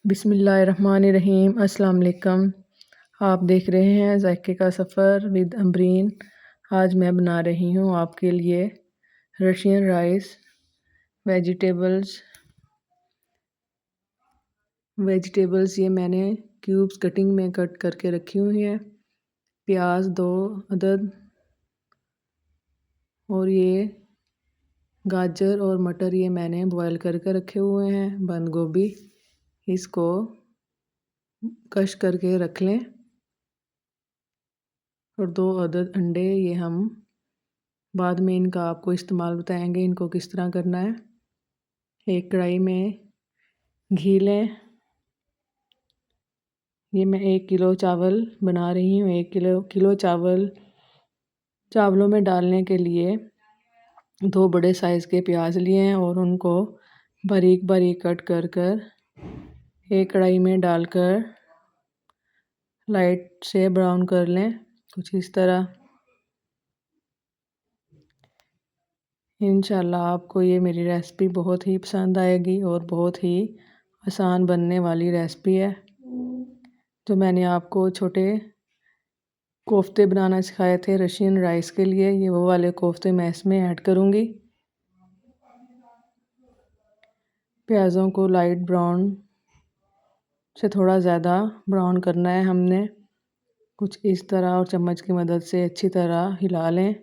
बिस्मिल्लाहिर्रहमानिर्रहीम। अस्सलाम वालेकुम। आप देख रहे हैं ज़ायके का सफ़र विद अमरीन। आज मैं बना रही हूँ आपके लिए रशियन राइस। वेजिटेबल्स ये मैंने क्यूब्स कटिंग में कट करके रखी हुई हैं। प्याज 2 अदद और ये गाजर और मटर ये मैंने बॉयल करके रखे हुए हैं। बंद गोभी इसको कश करके रख लें और 2 अदद अंडे ये हम बाद में इनका आपको इस्तेमाल बताएंगे इनको किस तरह करना है। एक कढ़ाई में घी लें। ये मैं 1 किलो चावल बना रही हूँ। 1 किलो चावलों में डालने के लिए 2 बड़े साइज़ के प्याज लिए हैं और उनको बारीक बारीक कट कर एक कढ़ाई में डालकर लाइट से ब्राउन कर लें, कुछ इस तरह। इंशाल्लाह आपको ये मेरी रेसिपी बहुत ही पसंद आएगी और बहुत ही आसान बनने वाली रेसिपी है। जो मैंने आपको छोटे कोफ्ते बनाना सिखाए थे रशियन राइस के लिए, ये वो वाले कोफ्ते मैं इसमें ऐड करूँगी। प्याज़ों को लाइट ब्राउन से थोड़ा ज़्यादा ब्राउन करना है हमने, कुछ इस तरह, और चम्मच की मदद से अच्छी तरह हिला लें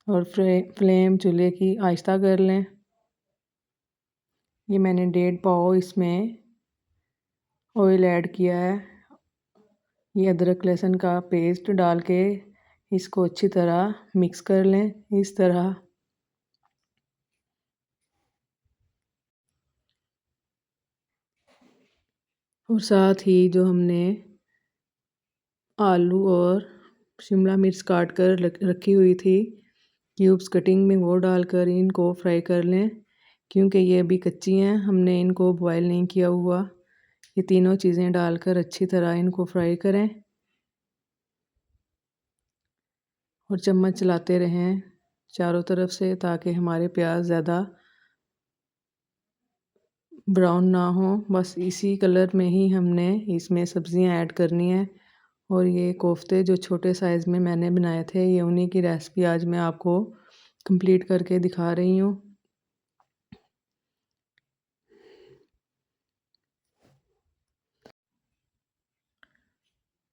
और फ्लेम चूल्हे की आहिस्ता कर लें। ये मैंने 1.5 पाव इसमें ऑयल ऐड किया है। ये अदरक लहसुन का पेस्ट डाल के इसको अच्छी तरह मिक्स कर लें इस तरह। और साथ ही जो हमने आलू और शिमला मिर्च काट कर रखी हुई थी क्यूब्स कटिंग में, वो डालकर इनको फ्राई कर लें क्योंकि ये अभी कच्ची हैं, हमने इनको बॉयल नहीं किया हुआ। ये तीनों चीज़ें डालकर अच्छी तरह इनको फ्राई करें और चम्मच चलाते रहें चारों तरफ से ताकि हमारे प्याज ज़्यादा ब्राउन ना हो। बस इसी कलर में ही हमने इसमें सब्ज़ियां ऐड करनी है। और ये कोफ्ते जो छोटे साइज़ में मैंने बनाए थे, ये उन्हीं की रेसिपी आज मैं आपको कंप्लीट करके दिखा रही हूँ।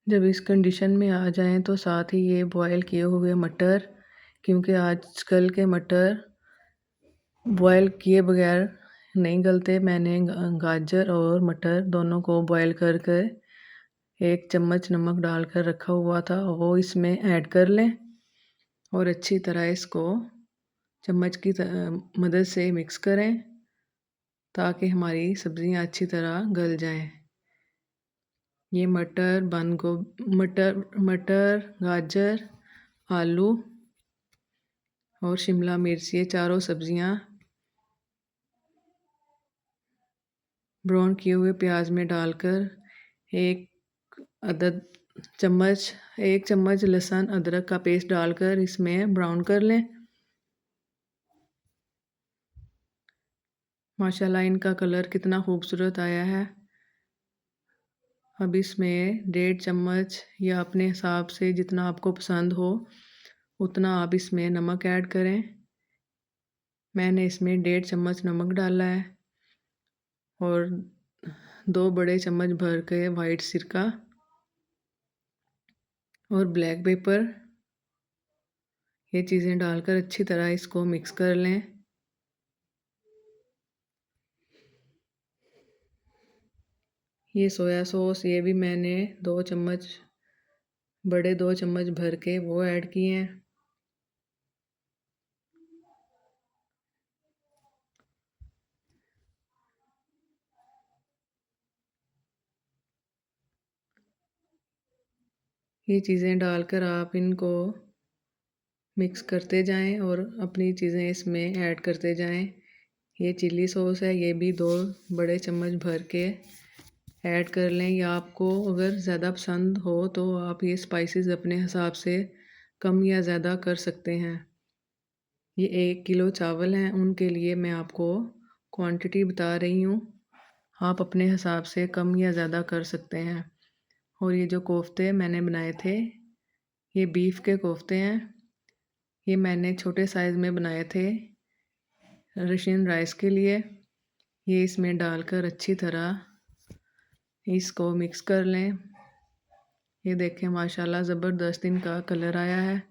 जब इस कंडीशन में आ जाएं तो साथ ही ये बॉयल किए हुए मटर, क्योंकि आजकल के मटर बॉयल किए बगैर नहीं गलते, मैंने गाजर और मटर दोनों को बॉयल करके 1 चम्मच नमक डालकर रखा हुआ था, वो इसमें ऐड कर लें और अच्छी तरह इसको चम्मच की मदद से मिक्स करें ताकि हमारी सब्ज़ियां अच्छी तरह गल जाएं। ये मटर, गाजर, आलू और शिमला मिर्च, ये चारों सब्ज़ियां ब्राउन किए हुए प्याज में डालकर एक अदद चम्मच 1 चम्मच लहसुन अदरक का पेस्ट डालकर इसमें ब्राउन कर लें। माशाल्लाह इनका कलर कितना खूबसूरत आया है। अब इसमें 1.5 चम्मच या अपने हिसाब से जितना आपको पसंद हो उतना आप इसमें नमक ऐड करें। मैंने इसमें 1.5 चम्मच नमक डाला है और 2 बड़े चम्मच भर के वाइट सिरका और ब्लैक पेपर, ये चीज़ें डालकर अच्छी तरह इसको मिक्स कर लें। ये सोया सॉस, ये भी मैंने 2 चम्मच भर के वो ऐड किए हैं। ये चीज़ें डालकर आप इनको मिक्स करते जाएं और अपनी चीज़ें इसमें ऐड करते जाएं। ये चिल्ली सॉस है, ये भी 2 बड़े चम्मच भर के ऐड कर लें, या आपको अगर ज़्यादा पसंद हो तो आप ये स्पाइसेस अपने हिसाब से कम या ज़्यादा कर सकते हैं। ये 1 किलो चावल हैं, उनके लिए मैं आपको क्वांटिटी बता रही हूँ। आप अपने हिसाब से कम या ज़्यादा कर सकते हैं। और ये जो कोफ्ते मैंने बनाए थे, ये बीफ के कोफ्ते हैं। ये मैंने छोटे साइज़ में बनाए थे रशियन राइस के लिए। ये इसमें डालकर अच्छी तरह इसको मिक्स कर लें। ये देखें माशाल्लाह ज़बरदस्त इनका कलर आया है।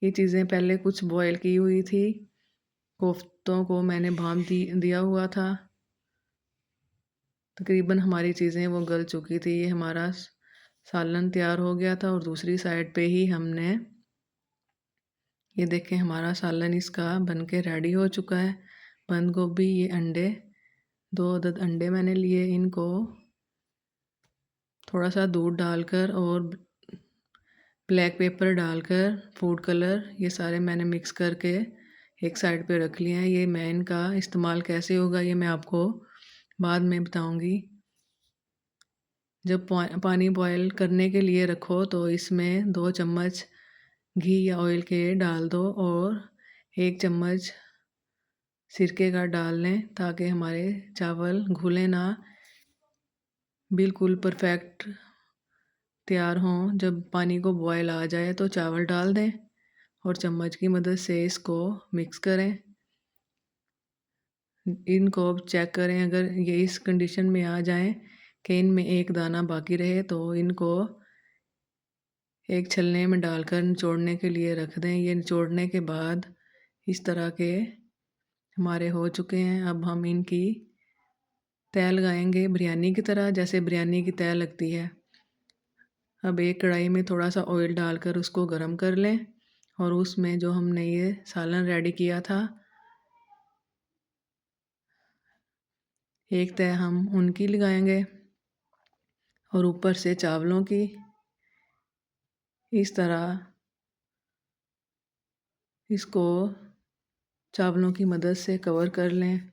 ये चीज़ें पहले कुछ बॉयल की हुई थी। कोफ्तों को मैंने भाप दिया हुआ था। तकरीबन हमारी चीज़ें वो गल चुकी थी। ये हमारा सालन तैयार हो गया था और दूसरी साइड पे ही हमने ये देखें हमारा सालन इसका बन के रेडी हो चुका है। बंद गोभी, ये अंडे, 2 अदद अंडे मैंने लिए। इनको थोड़ा सा दूध डालकर और ब्लैक पेपर डालकर फूड कलर ये सारे मैंने मिक्स करके एक साइड पे रख लिए हैं। ये मैं इनका इस्तेमाल कैसे होगा ये मैं आपको बाद में बताऊंगी। जब पानी बॉयल करने के लिए रखो तो इसमें 2 चम्मच घी या ऑयल के डाल दो और 1 चम्मच सिरके का डाल लें ताकि हमारे चावल घुले ना, बिल्कुल परफेक्ट तैयार हों। जब पानी को बॉयल आ जाए तो चावल डाल दें और चम्मच की मदद से इसको मिक्स करें। इनको चेक करें, अगर ये इस कंडीशन में आ जाएं कि इनमें एक दाना बाकी रहे तो इनको एक छलने में डालकर निचोड़ने के लिए रख दें। ये निचोड़ने के बाद इस तरह के हमारे हो चुके हैं। अब हम इनकी तय लगाएंगे बिरयानी की तरह, जैसे बिरयानी की तय लगती है। अब एक कढ़ाई में थोड़ा सा ऑयल डालकर उसको गर्म कर लें और उसमें जो हमने ये सालन रेडी किया था, एक तय हम उनकी लगाएंगे और ऊपर से चावलों की। इस तरह इसको चावलों की मदद से कवर कर लें।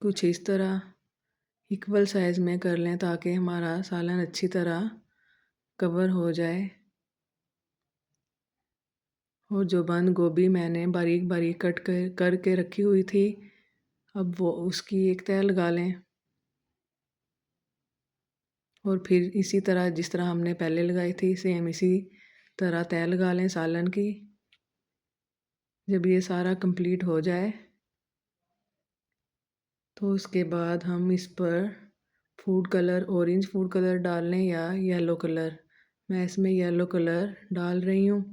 कुछ इस तरह इक्वल साइज़ में कर लें ताकि हमारा सालन अच्छी तरह कवर हो जाए। और जो बंद गोभी मैंने बारीक बारीक कट करके रखी हुई थी, अब वो उसकी एक तय लगा लें और फिर इसी तरह जिस तरह हमने पहले लगाई थी सेम इसी तरह तय लगा लें सालन की। जब ये सारा कंप्लीट हो जाए तो उसके बाद हम इस पर food colour, orange food colour डाल लें या येलो कलर। मैं इसमें येलो कलर डाल रही हूँ।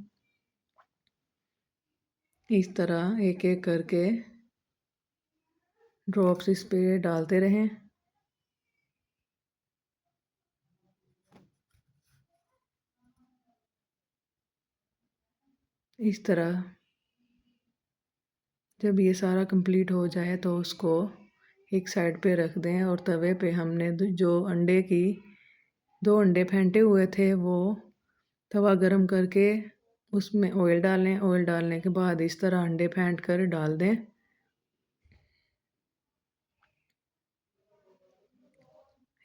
इस तरह एक एक करके ड्रॉप्स इस पे डालते रहें। इस तरह जब ये सारा कंप्लीट हो जाए तो उसको एक साइड पे रख दें और तवे पे हमने जो अंडे की 2 अंडे फेंटे हुए थे वो तवा गरम करके उसमें ऑयल डालें। ऑयल डालने के बाद इस तरह अंडे फेंट कर डाल दें।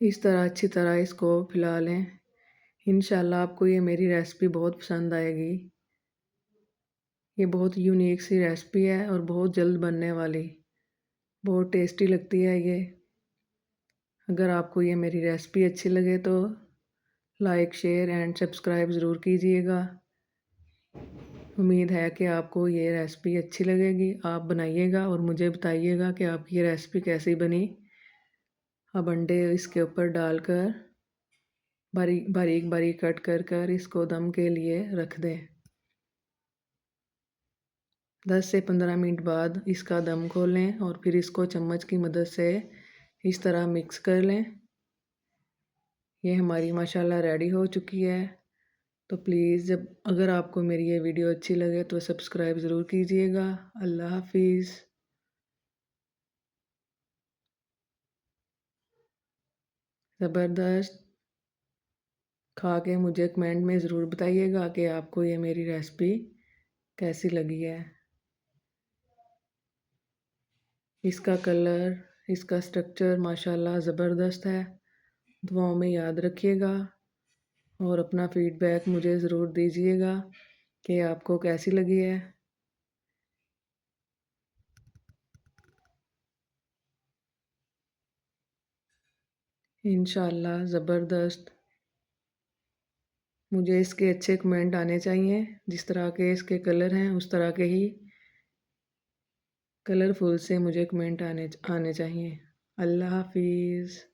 इस तरह अच्छी तरह इसको फैला लें। इंशाल्लाह आपको ये मेरी रेसिपी बहुत पसंद आएगी। ये बहुत यूनिक सी रेसिपी है और बहुत जल्द बनने वाली, बहुत टेस्टी लगती है ये। अगर आपको ये मेरी रेसिपी अच्छी लगे तो लाइक, शेयर एंड सब्सक्राइब ज़रूर कीजिएगा। उम्मीद है कि आपको ये रेसिपी अच्छी लगेगी। आप बनाइएगा और मुझे बताइएगा कि आपकी ये रेसिपी कैसी बनी। अब अंडे इसके ऊपर डालकर बारीक बारीक बारीक कट कर इसको दम के लिए रख दें। 10 से 15 मिनट बाद इसका दम खोलें और फिर इसको चम्मच की मदद से इस तरह मिक्स कर लें। ये हमारी माशाल्लाह रेडी हो चुकी है। तो प्लीज़ जब अगर आपको मेरी ये वीडियो अच्छी लगे तो सब्सक्राइब ज़रूर कीजिएगा। अल्लाह हाफिज़। ज़बरदस्त, खा के मुझे कमेंट में ज़रूर बताइएगा कि आपको ये मेरी रेसिपी कैसी लगी है। इसका कलर, इसका स्ट्रक्चर माशाल्लाह ज़बरदस्त है। दुआओं में याद रखिएगा। और अपना फ़ीडबैक मुझे ज़रूर दीजिएगा कि आपको कैसी लगी है। इंशाल्लाह ज़बरदस्त। मुझे इसके अच्छे कमेंट आने चाहिए, जिस तरह के इसके कलर हैं उस तरह के ही कलरफुल से मुझे कमेंट आने चाहिए। अल्लाह हाफ़िज़।